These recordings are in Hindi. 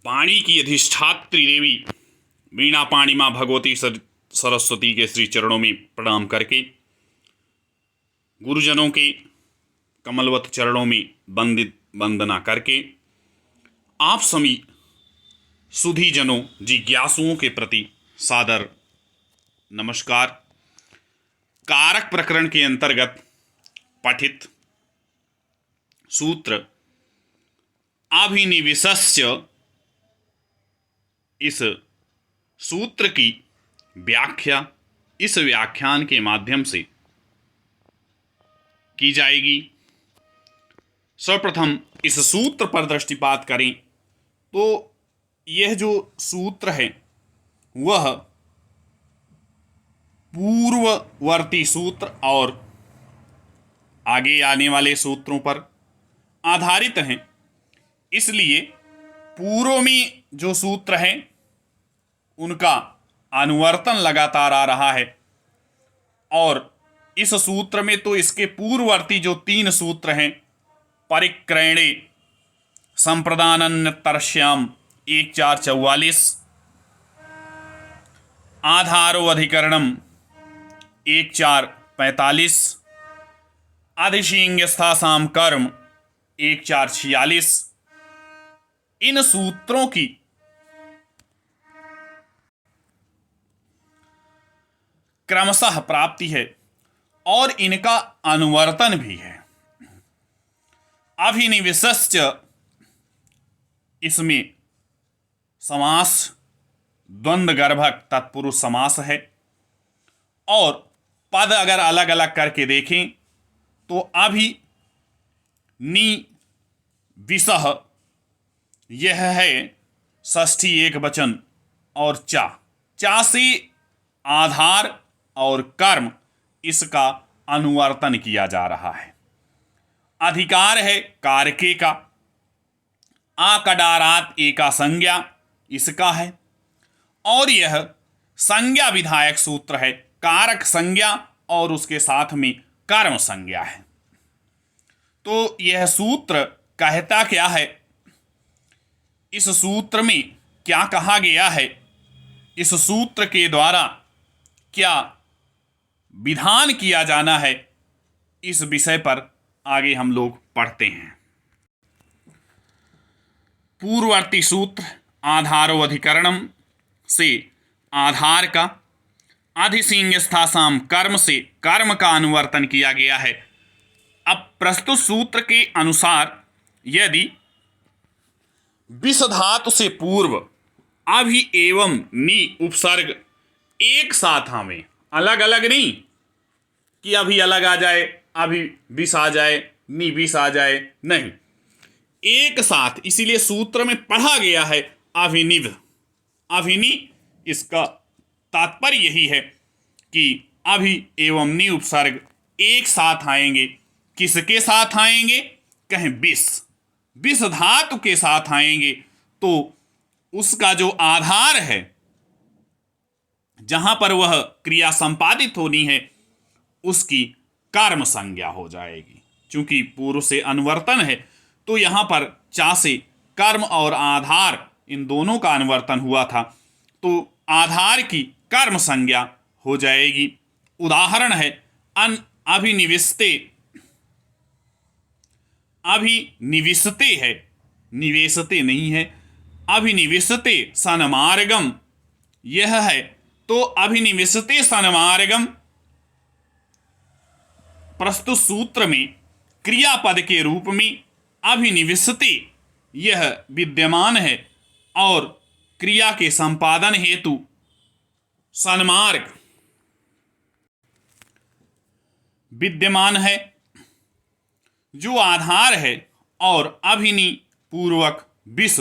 वाणी की अधिष्ठात्री देवी वीणा पाणी माँ भगवती सरस्वती के श्री चरणों में प्रणाम करके गुरुजनों के कमलवत चरणों में वंदना करके आप सभी सुधीजनों जिज्ञासुओं के प्रति सादर नमस्कार। कारक प्रकरण के अंतर्गत पठित सूत्र अभिनिवेशस्य, इस सूत्र की व्याख्या इस व्याख्यान के माध्यम से की जाएगी। सर्वप्रथम इस सूत्र पर दृष्टिपात करें तो यह जो सूत्र है वह पूर्ववर्ती सूत्र और आगे आने वाले सूत्रों पर आधारित हैं। इसलिए पूर्व में जो सूत्र हैं उनका अनुवर्तन लगातार आ रहा है और इस सूत्र में तो इसके पूर्ववर्ती जो 3 सूत्र हैं, परिक्रयणे संप्रदानन्यतरश्याम 1.4.44, आधारो अधिकरणम 1.4.45, अधिशिंगस्थासाम कर्म 1.4.46, इन सूत्रों की क्रमशः प्राप्ति है और इनका अनुवर्तन भी है। अभिनिवेशस्य, इसमें समास द्वंद्वगर्भक तत्पुरुष समास है और पद अगर अलग अलग करके देखें तो अभि नि विसह, यह है षष्ठी एक वचन, और चा से आधार और कर्म, इसका अनुवर्तन किया जा रहा है। अधिकार है कारके का, आकडारात एका संज्ञा, इसका है, और यह संज्ञा विधायक सूत्र है। कारक संज्ञा और उसके साथ में कर्म संज्ञा है। तो यह सूत्र कहता क्या है, इस सूत्र में क्या कहा गया है, इस सूत्र के द्वारा क्या विधान किया जाना है, इस विषय पर आगे हम लोग पढ़ते हैं। पूर्ववर्ती सूत्र आधारो अधिकरणम से आधार का, अधिसिंगस्थासाम कर्म से कर्म का अनुवर्तन किया गया है। अब प्रस्तुत सूत्र के अनुसार यदि विष धातु से पूर्व अभि एवं नि उपसर्ग एक साथ आवे, अलग अलग नहीं कि अभी अलग आ जाए, अभी विष आ जाए, नि विष आ जाए, नहीं, एक साथ। इसीलिए सूत्र में पढ़ा गया है अभिनिव अभिनि। इसका तात्पर्य यही है कि अभि एवं नि उपसर्ग एक साथ आएंगे। किसके साथ आएंगे? कहें विष धातु के साथ आएंगे तो उसका जो आधार है, जहां पर वह क्रिया संपादित होनी है, उसकी कर्म संज्ञा हो जाएगी। चूंकि पूर्व से अनुवर्तन है तो यहां पर चा से कर्म और आधार, इन दोनों का अनुवर्तन हुआ था, तो आधार की कर्म संज्ञा हो जाएगी। उदाहरण है अभिनिविष्टे, अभिनिविष्टे है, निवेशते नहीं है, अभिनिविष्टे सन्मार्गम, यह है। तो अभिनिवेशते सन्मार्गम प्रस्तुत सूत्र में क्रियापद के रूप में अभिनिवेशते यह विद्यमान है और क्रिया के संपादन हेतु सन्मार्ग विद्यमान है, जो आधार है, और अभिनि पूर्वक विष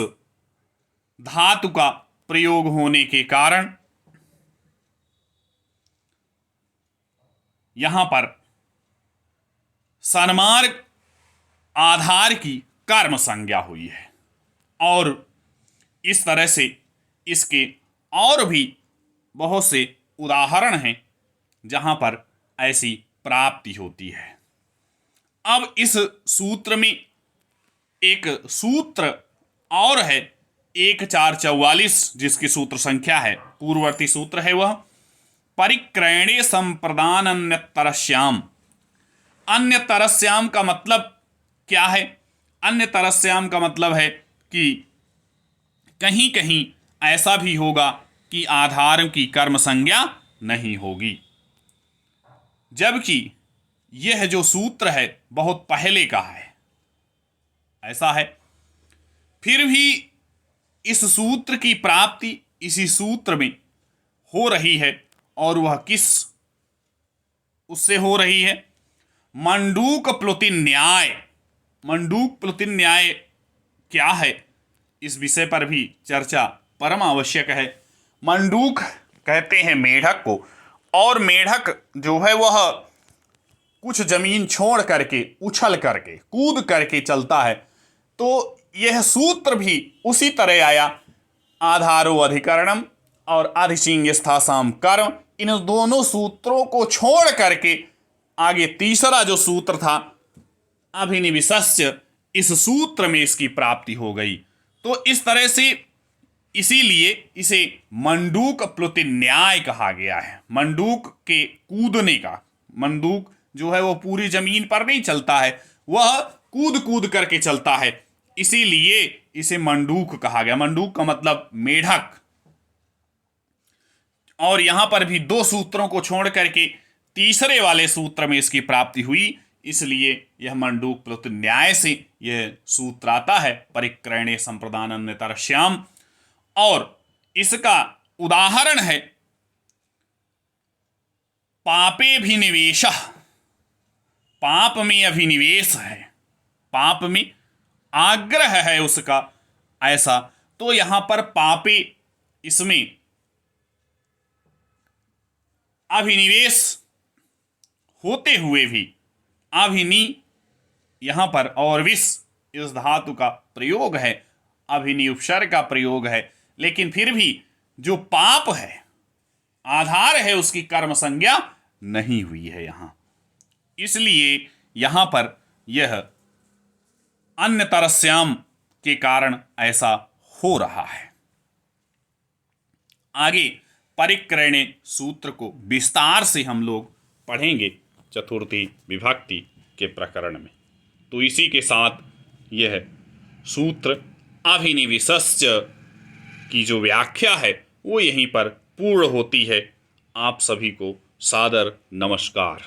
धातु का प्रयोग होने के कारण यहां पर सन्मार्ग आधार की कर्म संज्ञा हुई है। और इस तरह से इसके और भी बहुत से उदाहरण हैं जहां पर ऐसी प्राप्ति होती है। अब इस सूत्र में एक सूत्र और है 1444 जिसकी सूत्र संख्या है, पूर्ववर्ती सूत्र है वह, परिक्रयणे संप्रदान अन्यतरस्याम। अन्यतरस्याम का मतलब क्या है? अन्यतरस्याम का मतलब है कि कहीं कहीं ऐसा भी होगा कि आधार की कर्म संज्ञा नहीं होगी, जबकि यह जो सूत्र है बहुत पहले का है, ऐसा है। फिर भी इस सूत्र की प्राप्ति इसी सूत्र में हो रही है, और वह किस उससे हो रही है? मंडूक प्लुति न्याय। मंडूक प्लुति न्याय क्या है, इस विषय पर भी चर्चा परम आवश्यक है। मंडूक कहते हैं मेढक को, और मेढक जो है वह कुछ जमीन छोड़ करके, उछल करके, कूद करके चलता है। तो यह सूत्र भी उसी तरह आया, आधारो अधिकरणम और अधिचिंग स्थासाम कर्म। इन दोनों सूत्रों को छोड़ करके आगे तीसरा जो सूत्र था अभिनिविशस्य, इस सूत्र में इसकी प्राप्ति हो गई। तो इस तरह से इसीलिए इसे मंडूक प्लुति न्याय कहा गया है। मंडूक के कूदने का, मंडूक जो है वो पूरी जमीन पर नहीं चलता है, वह कूद कूद करके चलता है, इसीलिए इसे मंडूक कहा गया। मंडूक का मतलब मेढक। और यहां पर भी दो सूत्रों को छोड़ करके तीसरे वाले सूत्र में इसकी प्राप्ति हुई, इसलिए यह मंडूक प्लुति न्याय से यह सूत्र आता है, परिक्रयणे संप्रदान अन्यतरस्याम। और इसका उदाहरण है पापेभिनिवेश। पाप में अभिनिवेश है, पाप में आग्रह है उसका, ऐसा। तो यहां पर पापे, इसमें अभिनिवेश होते हुए भी अभिनि यहां पर और विष इस धातु का प्रयोग है, अभिनि उपसर्ग का प्रयोग है, लेकिन फिर भी जो पाप है, आधार है, उसकी कर्म संज्ञा नहीं हुई है यहां, इसलिए यहां पर यह अन्यतरस्याम के कारण ऐसा हो रहा है। आगे परिक्रयणे सूत्र को विस्तार से हम लोग पढ़ेंगे चतुर्थी विभक्ति के प्रकरण में। तो इसी के साथ यह सूत्र अभिनिविशस्य की जो व्याख्या है वो यहीं पर पूर्ण होती है। आप सभी को सादर नमस्कार।